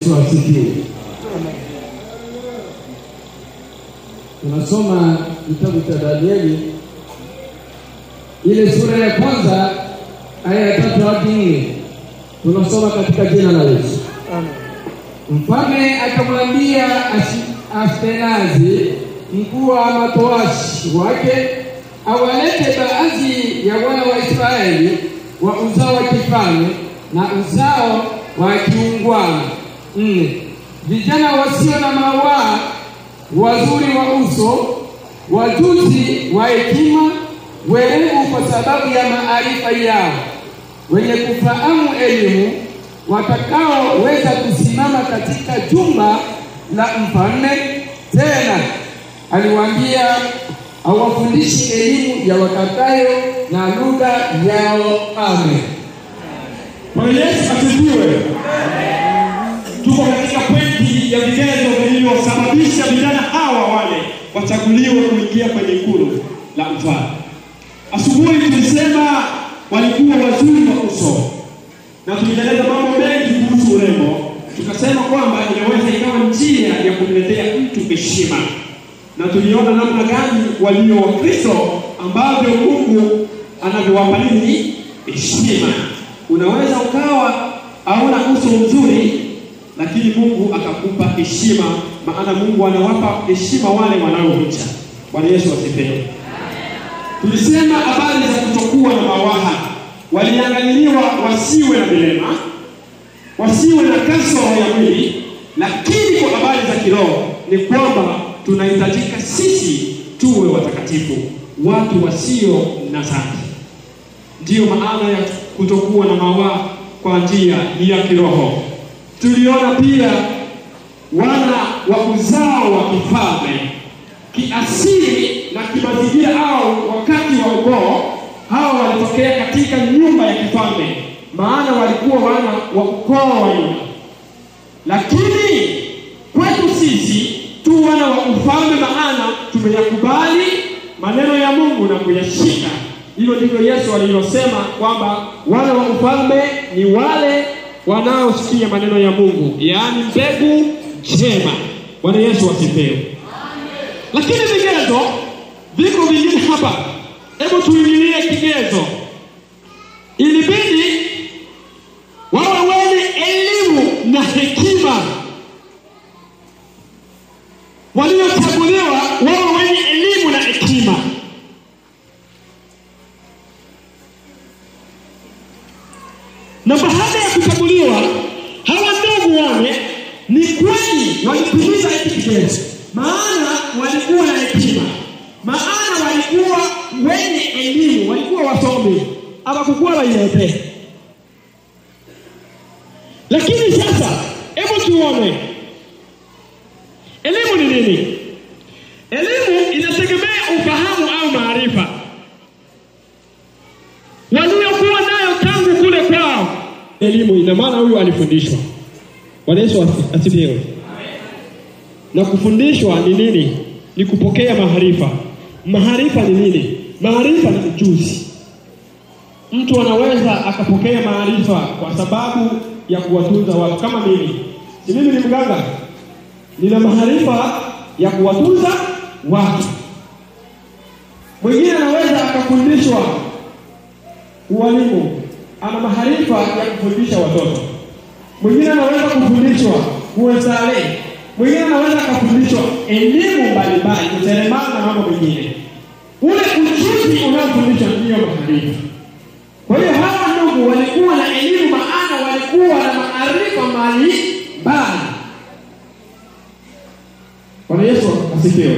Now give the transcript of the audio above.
Tuwasikie. Tunasoma kitabu cha Danieli ile sura ya kwanza aya ya 3 hadi 4. Tunasoma katika jina la Yesu. Amen. Mfalme akamwambia Ashpenazi, mkuu wa matowashi wake, awalete baadhi ya wana wa Israeli wa uzao wa kifalme na uzao wa kiungwana, vijana wasio na mawaa, wazuri wa uso, wajuzi wa hekima, werevu kwa sababu ya maarifa yao, wenye kufahamu elimu, watakaoweza kusimama katika jumba la mfalme. Tena aliwaambia awafundishe elimu ya Wakaldayo na lugha yao. Amen. Bwana Yesu asifiwe. Tuko katika pointi ya vigezo vilivyosababisha vijana hawa wale wachaguliwe kuingia kwenye ikulu la mfalme. Asubuhi tulisema walikuwa wazuri wa uso, na tulieleza mambo mengi kuhusu urembo. Tukasema kwamba inaweza ikawa njia ya kumletea mtu heshima, na tuliona namna gani walio wa Kristo ambavyo Mungu anavyowapa nini heshima. Unaweza ukawa hauna uso mzuri, lakini Mungu akakupa heshima, maana Mungu anawapa heshima wale wanaomcha. Bwana Yesu asifiwe. Tulisema habari za kutokuwa na mawaha. Waliangaliwa wasiwe na vilema, wasiwe na kasoro ya mwili, lakini kwa habari za kiroho ni kwamba tunahitajika sisi tuwe watakatifu, watu wasio na dhambi. Ndiyo maana ya kutokuwa na mawaha kwa njia ya kiroho. Tuliona pia wana wa uzao wa kifalme kiasili na kimazingira au wakati wa ukoo. Hawa walitokea katika nyumba ya kifalme, maana walikuwa wana wa ukoo wa Yuda. Lakini kwetu sisi tu wana wa ufalme, maana tumeyakubali maneno ya Mungu na kuyashika. Hilo ndilo Yesu alilosema kwamba wana wa ufalme ni wale wanaosikia maneno ya Mungu, yaani mbegu njema. Bwana Yesu asifiwe. Lakini vigezo viko vingine hapa. Hebu tuingilie kigezo. Ilibidi wawe wenye elimu na hekima. Waliochaguliwa wawe wenye elimu na hekima. Na baada ya kuchaguliwa, hawa ndugu wale ni kweli walitimiza hiki kigezo, maana walikuwa na hekima, maana walikuwa wenye elimu, walikuwa wasomi, hawakuwa wayepe. Lakini sasa hebu tuone elimu ni nini. Elimu inategemea ufahamu au maarifa waliokuwa nayo tangu kule kwao. Elimu ina maana huyu alifundishwa. Bwana Yesu asifiwe. Na kufundishwa ni nini? Ni kupokea maarifa. Maarifa ni nini? Maarifa ni ujuzi. Mtu anaweza akapokea maarifa kwa sababu ya kuwatunza watu. Kama mimi ni mganga, nina maarifa ya kuwatunza watu. Mwingine anaweza akafundishwa ualimu, ana maarifa ya kufundisha watoto. Mwingine anaweza kufundishwa kuwasale. Mwingine anaweza kufundishwa elimu mbalimbali, kuseremala na mambo mengine. Ule ujuzi unaofundishwa ndio maarifa. Kwa hiyo hawa ndugu walikuwa na elimu, maana walikuwa na maarifa mbalimbali. Bwana Yesu asifiwe.